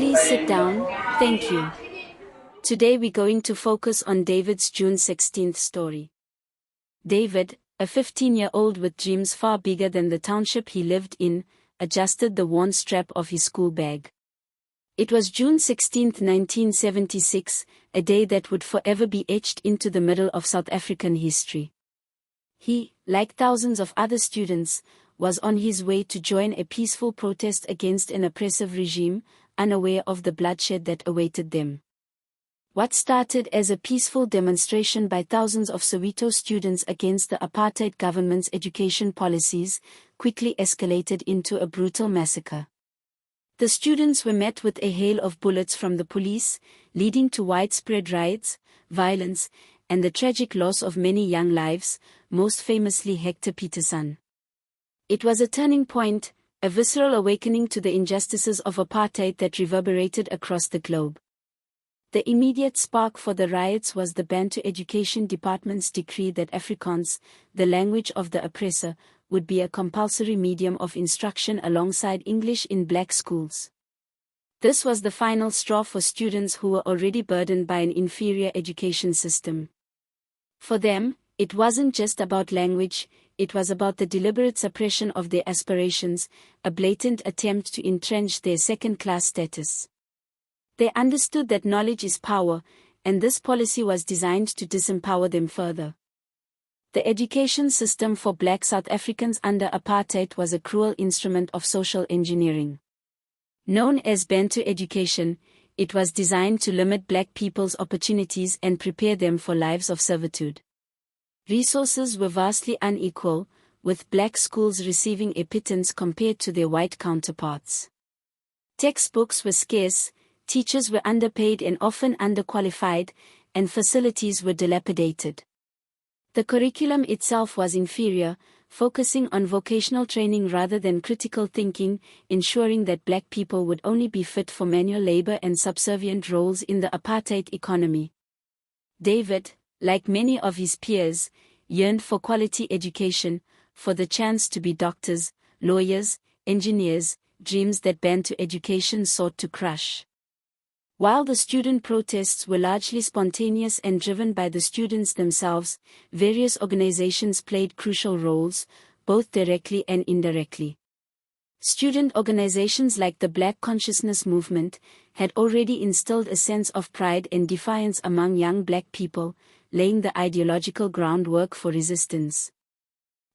Please sit down, thank you. Today we're going to focus on David's June 16th story. David, a 15-year-old with dreams far bigger than the township he lived in, adjusted the worn strap of his school bag. It was June 16, 1976, a day that would forever be etched into the middle of South African history. He, like thousands of other students, was on his way to join a peaceful protest against an oppressive regime, unaware of the bloodshed that awaited them. What started as a peaceful demonstration by thousands of Soweto students against the apartheid government's education policies quickly escalated into a brutal massacre. The students were met with a hail of bullets from the police, leading to widespread riots, violence, and the tragic loss of many young lives, most famously Hector Peterson. It was a turning point, a visceral awakening to the injustices of apartheid that reverberated across the globe. The immediate spark for the riots was the Bantu Education Department's decree that Afrikaans, the language of the oppressor, would be a compulsory medium of instruction alongside English in black schools. This was the final straw for students who were already burdened by an inferior education system. For them, it wasn't just about language, it was about the deliberate suppression of their aspirations, a blatant attempt to entrench their second-class status. They understood that knowledge is power, and this policy was designed to disempower them further. The education system for black South Africans under apartheid was a cruel instrument of social engineering. Known as Bantu education, it was designed to limit black people's opportunities and prepare them for lives of servitude. Resources were vastly unequal, with black schools receiving a pittance compared to their white counterparts. Textbooks were scarce, teachers were underpaid and often underqualified, and facilities were dilapidated. The curriculum itself was inferior, focusing on vocational training rather than critical thinking, ensuring that black people would only be fit for manual labor and subservient roles in the apartheid economy. David, like many of his peers, yearned for quality education, for the chance to be doctors, lawyers, engineers, dreams that Bantu education sought to crush. While the student protests were largely spontaneous and driven by the students themselves, various organizations played crucial roles, both directly and indirectly. Student organizations like the Black Consciousness Movement had already instilled a sense of pride and defiance among young black people, laying the ideological groundwork for resistance.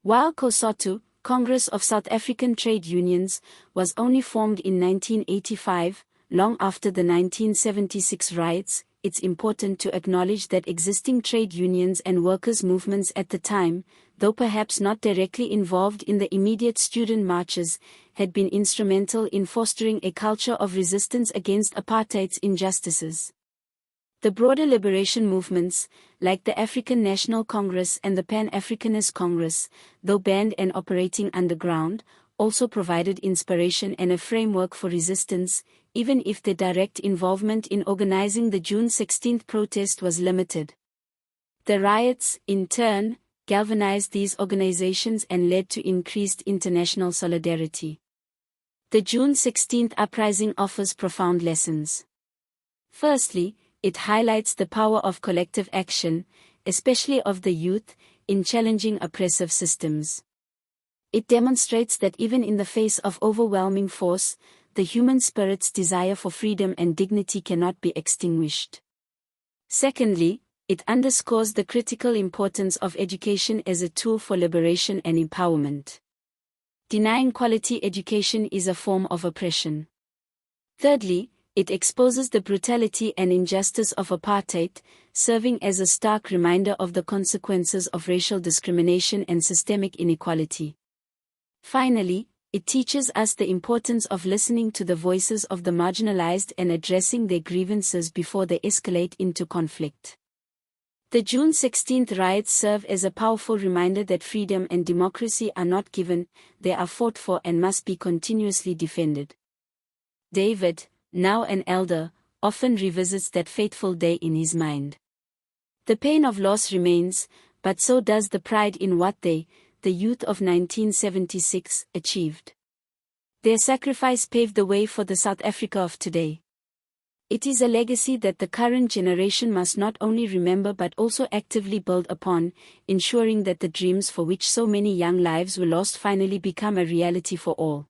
While COSATU, Congress of South African Trade Unions, was only formed in 1985, long after the 1976 riots, it's important to acknowledge that existing trade unions and workers' movements at the time, though perhaps not directly involved in the immediate student marches, had been instrumental in fostering a culture of resistance against apartheid's injustices. The broader liberation movements, like the African National Congress and the Pan-Africanist Congress, though banned and operating underground, also provided inspiration and a framework for resistance, even if their direct involvement in organizing the June 16 protest was limited. The riots, in turn, galvanized these organizations and led to increased international solidarity. The June 16 uprising offers profound lessons. Firstly, it highlights the power of collective action, especially of the youth, in challenging oppressive systems. It demonstrates that even in the face of overwhelming force, the human spirit's desire for freedom and dignity cannot be extinguished. Secondly, it underscores the critical importance of education as a tool for liberation and empowerment. Denying quality education is a form of oppression. Thirdly, it exposes the brutality and injustice of apartheid, serving as a stark reminder of the consequences of racial discrimination and systemic inequality. Finally, it teaches us the importance of listening to the voices of the marginalized and addressing their grievances before they escalate into conflict. The June 16 riots serve as a powerful reminder that freedom and democracy are not given, they are fought for and must be continuously defended. David, now an elder, often revisits that fateful day in his mind. The pain of loss remains, but so does the pride in what they, the youth of 1976, achieved. Their sacrifice paved the way for the South Africa of today. It is a legacy that the current generation must not only remember but also actively build upon, ensuring that the dreams for which so many young lives were lost finally become a reality for all.